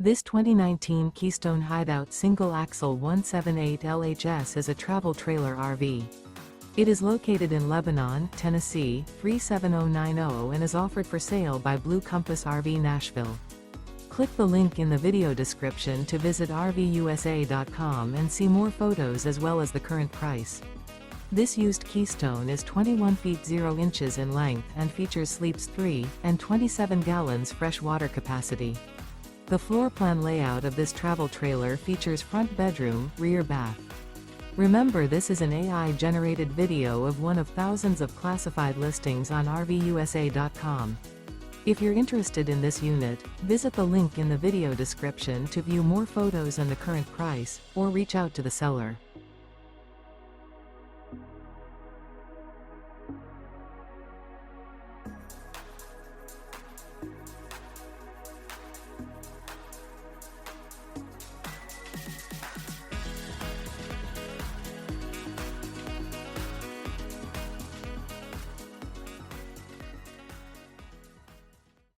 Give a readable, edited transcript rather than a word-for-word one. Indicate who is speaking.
Speaker 1: This 2019 Keystone Hideout Single Axle 178 LHS is a travel trailer RV. It is located in Lebanon, Tennessee, 37090 and is offered for sale by Blue Compass RV Nashville. Click the link in the video description to visit RVUSA.com and see more photos as well as the current price. This used Keystone is 21 feet 0 inches in length and features sleeps 3 and 27 gallons fresh water capacity. The floor plan layout of this travel trailer features front bedroom, rear bath. Remember, this is an AI-generated video of one of thousands of classified listings on RVUSA.com. If you're interested in this unit, visit the link in the video description to view more photos and the current price, or reach out to the seller.